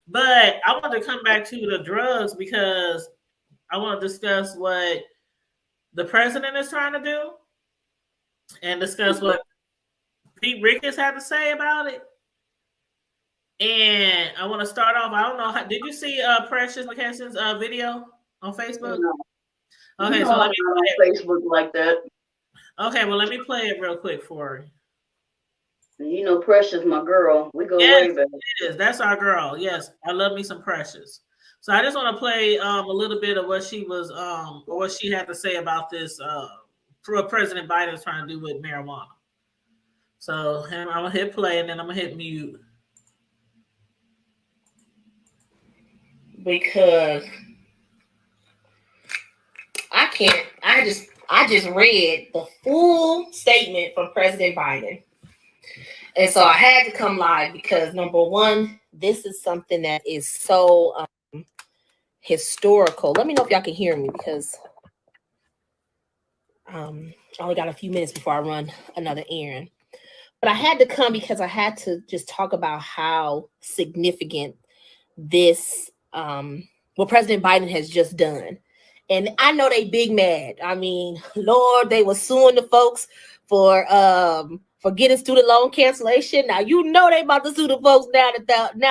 But I want to come back to the drugs because I want to discuss what the president is trying to do and discuss what Pete Ricketts had to say about it. And I want to start off. I don't know. Did you see Precious McKesson's video on Facebook? No, Okay, so let I'm me not on play Facebook like that. it. Okay, well, let me play it real quick for you. Precious, my girl. We go Yes, way back. it is. That's our girl. Yes, I love me some Precious. So I just want to play a little bit of what she was or what she had to say about this for what President Biden is trying to do with marijuana. So I'm gonna hit play and then I'm gonna hit mute. Because I can't. I just read the full statement from President Biden. And so I had to come live because number one, this is something that is so historical. Let me know if y'all can hear me because I only got a few minutes before I run another errand. But I had to come because I had to just talk about how significant this what President Biden has just done. And I know they big mad. I mean, Lord, they were suing the folks for getting student loan cancellation. Now you know they about to sue the folks now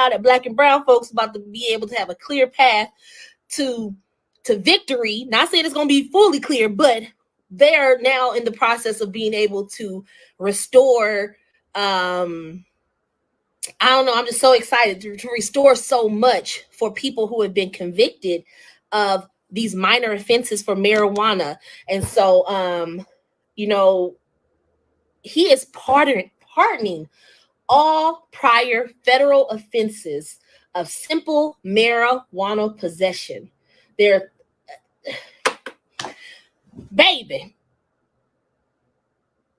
that black and brown folks about to be able to have a clear path to victory. Not saying it's going to be fully clear, but they're now in the process of being able to restore. I don't know. I'm just so excited to restore so much for people who have been convicted of these minor offenses for marijuana. And so, he is pardoning all prior federal offenses of simple marijuana possession. They're, baby,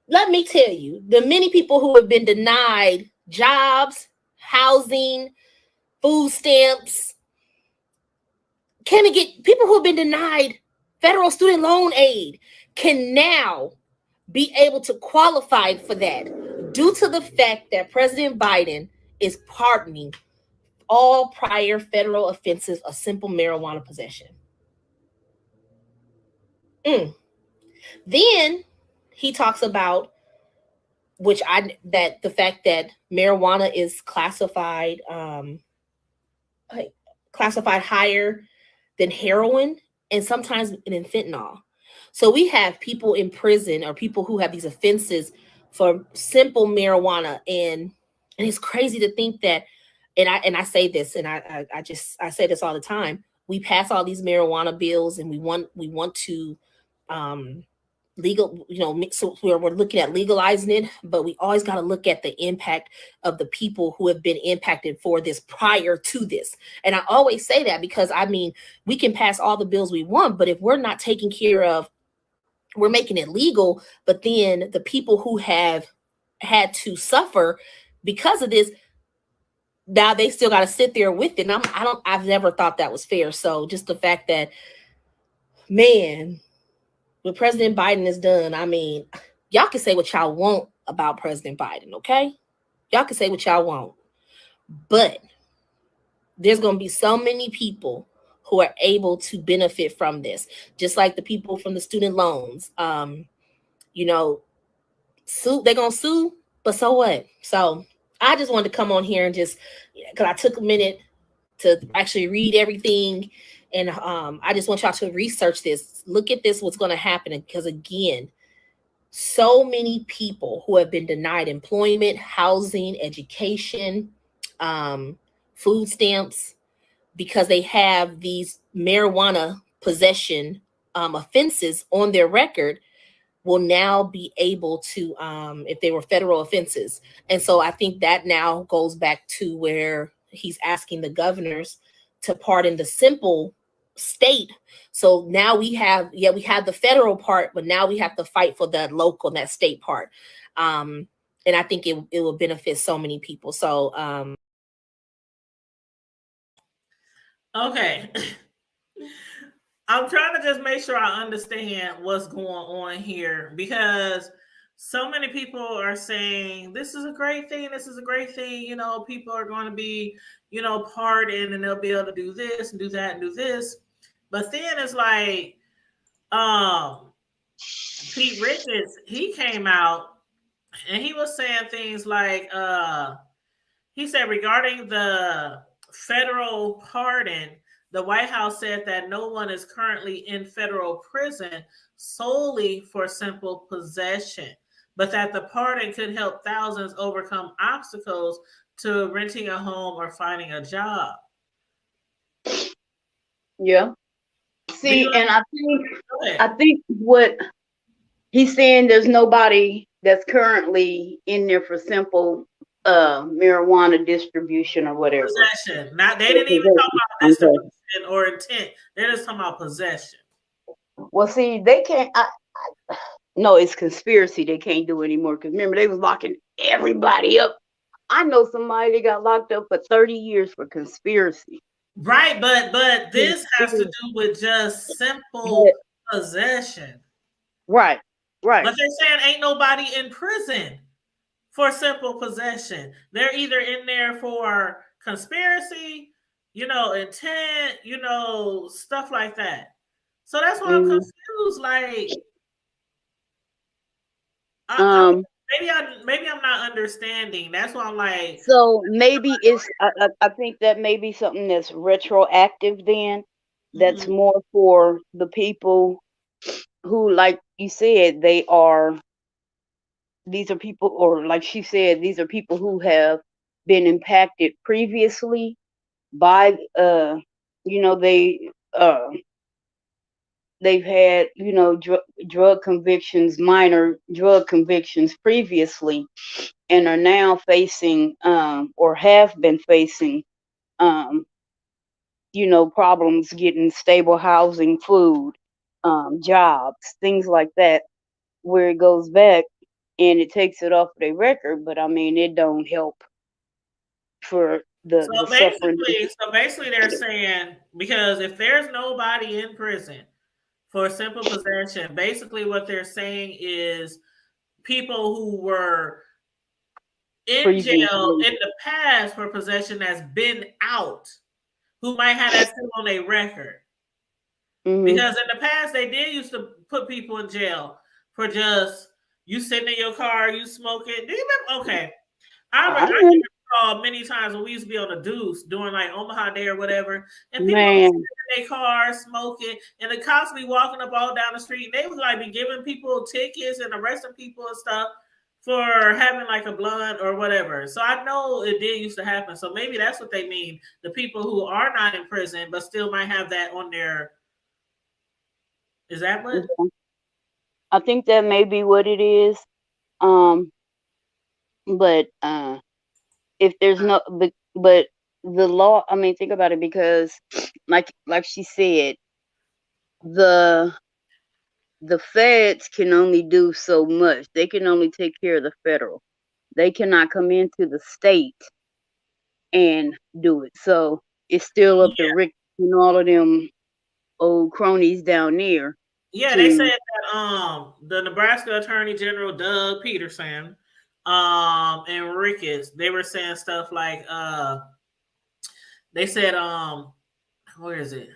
let me tell you, the many people who have been denied jobs, housing, food stamps, people who have been denied federal student loan aid can now be able to qualify for that due to the fact that President Biden is pardoning all prior federal offenses of simple marijuana possession. Then he talks about the fact that marijuana is classified higher than heroin and sometimes than fentanyl. So we have people in prison or people who have these offenses for simple marijuana, and it's crazy to think that. And I say this, and I say this all the time. We pass all these marijuana bills, and we want to legal, so we're looking at legalizing it, but we always got to look at the impact of the people who have been impacted for this prior to this. And I always say that because I mean, we can pass all the bills we want, but if we're not taking care of, we're making it legal, but then the people who have had to suffer because of this, now they still got to sit there with it. And I've never thought that was fair. So just the fact that, man, what President Biden has done, I mean, y'all can say what y'all want about President Biden, okay? Y'all can say what y'all want. But there's going to be so many people who are able to benefit from this, just like the people from the student loans. Sue, they're going to sue, but so what? So I just wanted to come on here and just, because I took a minute to actually read everything. And I just want y'all to research this. Look at this, what's going to happen. Because again, so many people who have been denied employment, housing, education, food stamps, because they have these marijuana possession offenses on their record, will now be able to, if they were federal offenses. And so I think that now goes back to where he's asking the governors to pardon the simple state. So now we have the federal part, but now we have to fight for that local, that state part. And I think it will benefit so many people. So Okay. I'm trying to just make sure I understand what's going on here because so many people are saying this is a great thing. This is a great thing. You know, people are going to be, you know, pardoned and they'll be able to do this and do that and do this. But then it's like, Pete Ricketts, he came out and he was saying things like, he said regarding the federal pardon, the White House said that no one is currently in federal prison solely for simple possession, but that the pardon could help thousands overcome obstacles to renting a home or finding a job. Yeah. See, and I think what he's saying, there's nobody that's currently in there for simple marijuana distribution or whatever. Possession. Not, they didn't even talk about distribution or intent. They're just talking about possession. Well, see, they can't. No, it's conspiracy. They can't do anymore because remember they was locking everybody up. I know somebody that got locked up for 30 years for conspiracy. Right, but this has to do with just simple possession. Right. But they're saying ain't nobody in prison for simple possession. They're either in there for conspiracy, you know, intent, you know, stuff like that. So that's why I'm confused. Like, maybe I'm not understanding. That's why I'm like. So maybe it's. I think that may be something that's retroactive. Then that's more for the people who, like you said, they are. These are people, or like she said, these are people who have been impacted previously by, you know, they've had, you know, drug convictions, minor drug convictions previously, and are now facing, or have been facing, you know, problems getting stable housing, food, jobs, things like that, where it goes back. And it takes it off their record, but I mean, it don't help for the suffering. So basically, they're saying because if there's nobody in prison for simple possession, basically what they're saying is people who were in jail in the past for possession that's been out, who might have that still on their record. Because in the past, they did used to put people in jail for just. You sitting in your car, you smoking. Do you remember? Okay. I remember many times when we used to be on the Deuce doing like Omaha Day or whatever, and people were sitting in their car smoking, and the cops be walking up all down the street, and they would like be giving people tickets and arresting people and stuff for having like a blunt or whatever. So I know it did used to happen. So maybe that's what they mean. The people who are not in prison but still might have that on their. Is that what? I think that may be what it is. But if there's no, but the law, I mean, think about it, because like she said, the feds can only do so much. They can only take care of the federal. They cannot come into the state and do it. So it's still up to Rick and all of them old cronies down there. Yeah, they said that the Nebraska Attorney General Doug Peterson and Ricketts, they were saying stuff like they said where is it?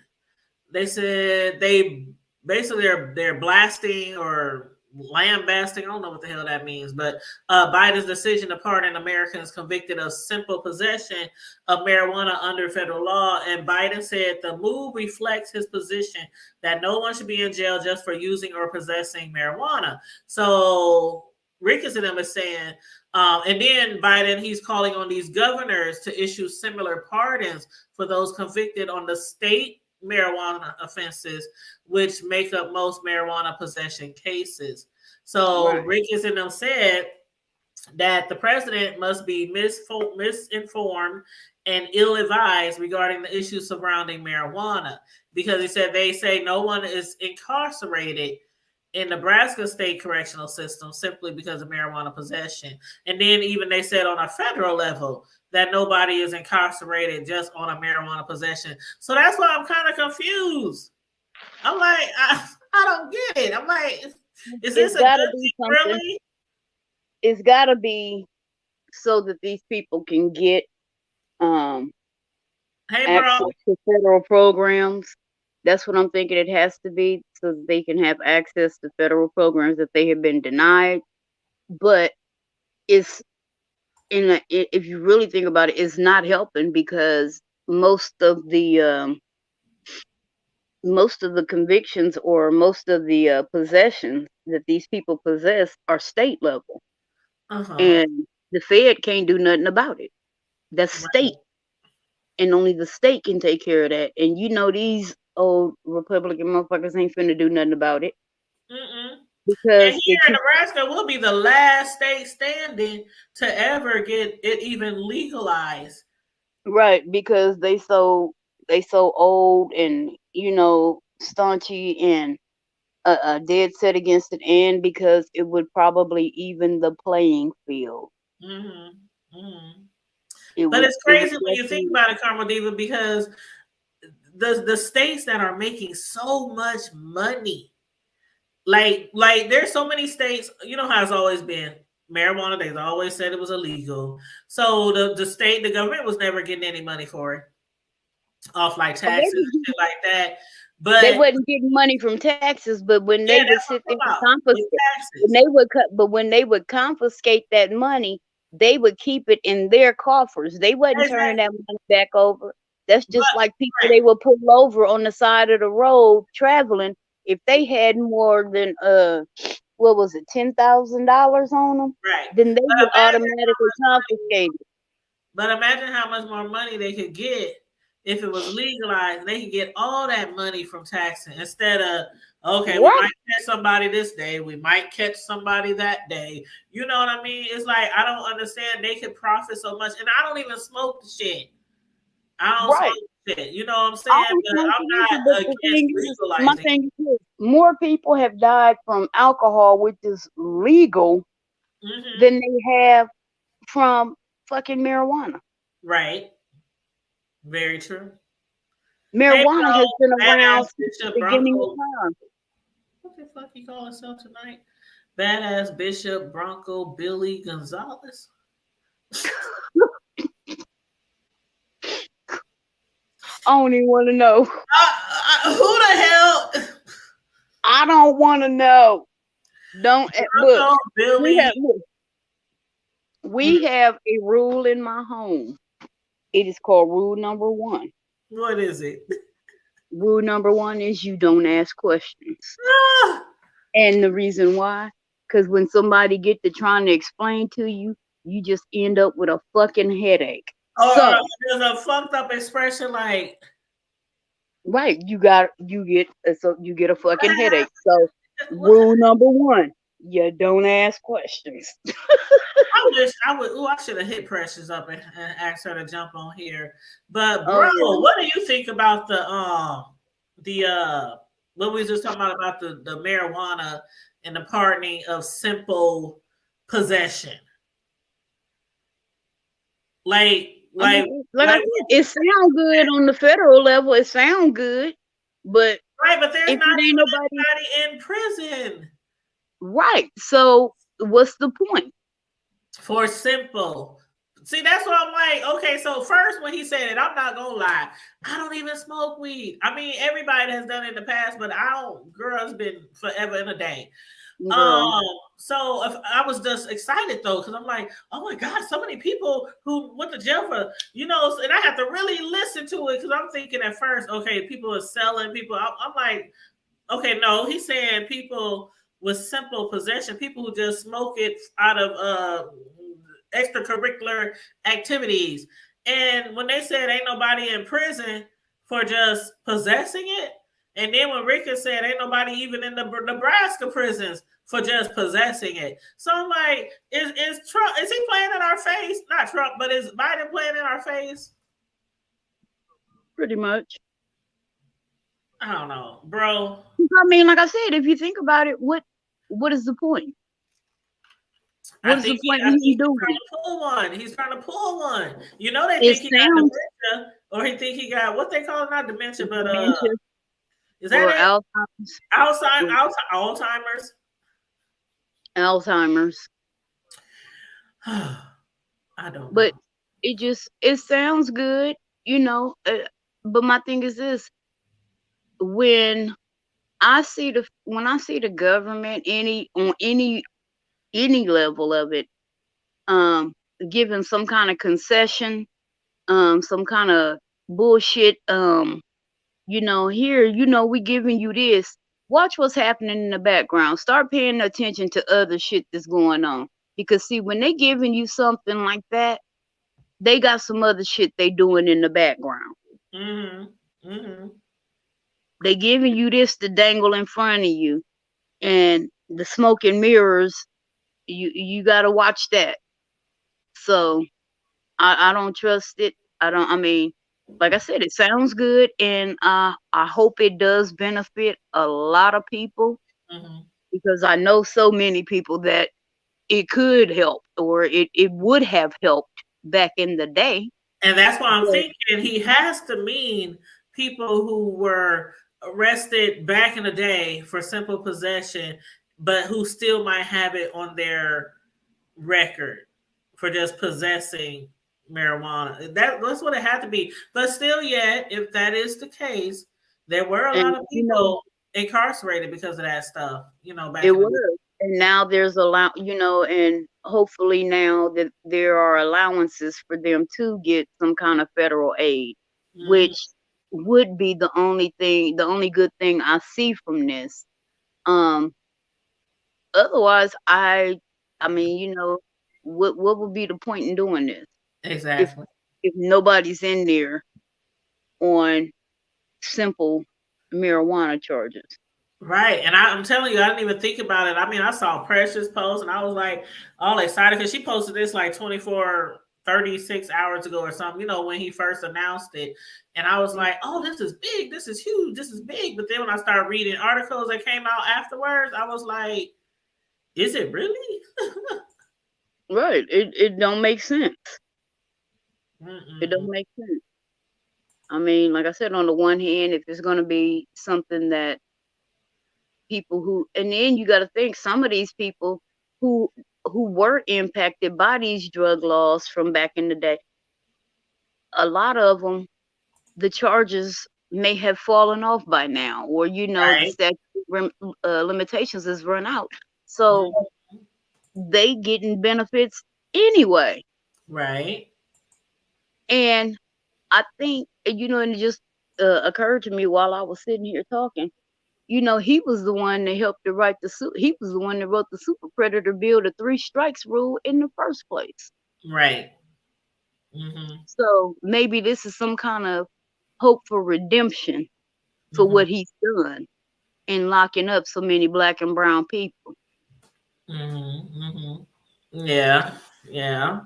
They said they basically they're blasting or lambasting, I don't know what the hell that means, but Biden's decision to pardon Americans convicted of simple possession of marijuana under federal law. And Biden said the move reflects his position that no one should be in jail just for using or possessing marijuana. So Ricketts and them is saying, and then Biden, he's calling on these governors to issue similar pardons for those convicted on the state marijuana offenses, which make up most marijuana possession cases. So Ricketts and them said that the president must be misinformed and ill-advised regarding the issues surrounding marijuana, because he said they say no one is incarcerated in Nebraska state correctional system simply because of marijuana possession. And then even they said on a federal level that nobody is incarcerated just on a marijuana possession. So that's why I'm kind of confused. I'm like, I don't get it. I'm like, is this a good thing, really? it's got to be so that these people can get Hey, access bro. to federal programs. That's what I'm thinking it has to be, so that they can have access to federal programs that they have been denied. But it's if you really think about it, it's not helping because most of the convictions or most of the possessions that these people possess are state level, and the Fed can't do nothing about it. That's state, and only the state can take care of that. And you know these old Republican motherfuckers ain't finna do nothing about it. And Because here in Nebraska, we'll be the last state standing to ever get it even legalized. right, because they so old and staunchy and dead set against it, and because it would probably even the playing field. But it's crazy when you think about it, Karma Diva, because the states that are making so much money, like there's so many states, you know how it's always been. Marijuana, they've always said it was illegal. So the government was never getting any money for it. Off like taxes and shit like that. But they wasn't getting money from taxes, but when they would sit there and confiscate, when they would confiscate that money, they would keep it in their coffers. They wasn't turning that money back over. That's just like people they would pull over on the side of the road traveling. If they had more than what was it, $10,000 on them, then they would automatically confiscate it. But imagine how much more money they could get if it was legalized. They could get all that money from taxing instead of, okay, we might catch somebody this day, we might catch somebody that day. You know what I mean? It's like, I don't understand. They could profit so much, and I don't even smoke the shit. I don't smoke the shit. You know what I'm saying? But I'm not against legalizing. My thing is, more people have died from alcohol, which is legal, than they have from fucking marijuana. Right. Very true. Marijuana has been around since the beginning of time. What the fuck you call himself tonight? Badass Bishop Bronco Billy Gonzalez. I don't even want to know. Who the hell? I don't want to know. Don't look. We have a rule in my home. It is called rule number 1. What is it? Rule number 1 is you don't ask questions. And the reason why, because when somebody get to trying to explain to you, you just end up with a fucking headache. There's a fucked up expression like, right, you get a fucking headache. So rule number 1, you don't ask questions. I should have hit Precious up and asked her to jump on here. But bro, what do you think about what we were just talking about the marijuana and the pardoning of simple possession? It sounds good on the federal level. It sounds good, but but there's not even anybody in prison. Right. So what's the point? For simple. See, that's what I'm like. Okay, so first when he said it, I'm not gonna lie, I don't even smoke weed. I mean, everybody has done it in the past, but I don't. Girl, it's been forever and a day. So if I was just excited though, because I'm like, oh my God, so many people who went to jail for, and I have to really listen to it because I'm thinking at first, okay, people are selling people. I'm like, okay, no, he's saying people with simple possession, people who just smoke it out of extracurricular activities. And when they said ain't nobody in prison for just possessing it, and then when Ricka said ain't nobody even in the Nebraska prisons for just possessing it. So I'm like, is Trump, is he playing in our face? Not Trump, but is Biden playing in our face? Pretty much. I don't know, bro. I mean, like I said, if you think about it, what is the point? What is the point when you do it? He's trying to pull one. You know, they think he got dementia, or he think he got what they call it, not dementia, but is that Alzheimer's? Alzheimer's. I don't know. But it sounds good, you know. But my thing is this: when when I see the government any level of it, um, giving some kind of concession, some kind of bullshit, here, we giving you this. Watch what's happening in the background. Start paying attention to other shit that's going on. Because see, when they giving you something like that, they got some other shit they doing in the background. Mm-hmm. Mm-hmm. They giving you this to dangle in front of you, and the smoke and mirrors. You got to watch that. So I don't trust it. I mean, like I said, it sounds good, and I hope it does benefit a lot of people, Mm-hmm. because I know so many people that it could help, or it would have helped back in the day. And that's why I'm But thinking he has to mean people who were arrested back in the day for simple possession, but who still might have it on their record for just possessing marijuana. That's what it had to be. But still, yet, if that is the case, there were a and lot of people incarcerated because of that stuff, it back in the day. was. And now there's and hopefully now that there are allowances for them to get some kind of federal aid, Mhm. which would be the only good thing I see from this. Um, Otherwise, I mean, what would be the point in doing this if Exactly. if nobody's in there on simple marijuana charges? Right. And I'm telling you, I didn't even think about it. I mean, I saw Precious post and I was like all excited because she posted this like 24, 36 hours ago or something, when he first announced it. And I was like, oh, this is big. This is huge. This is big. But then when I started reading articles that came out afterwards, I was like, is it really? Right. It don't make sense. It Mm-mm-mm. don't make sense. I mean, like I said, on the one hand, if it's going to be something that and then you got to think some of these people who were impacted by these drug laws from back in the day, a lot of them, the charges may have fallen off by now, or the Right. statute limitations is run out, so they getting benefits anyway. Right. And I think, and it just occurred to me while I was sitting here talking. He was the one that helped to write he was the one that wrote the super predator bill, the 3 strikes rule in the first place. Right. Mm-hmm. So maybe this is some kind of hope for redemption for Mm-hmm. what he's done in locking up so many black and brown people. Mm-hmm. Mm-hmm. Yeah. Yeah.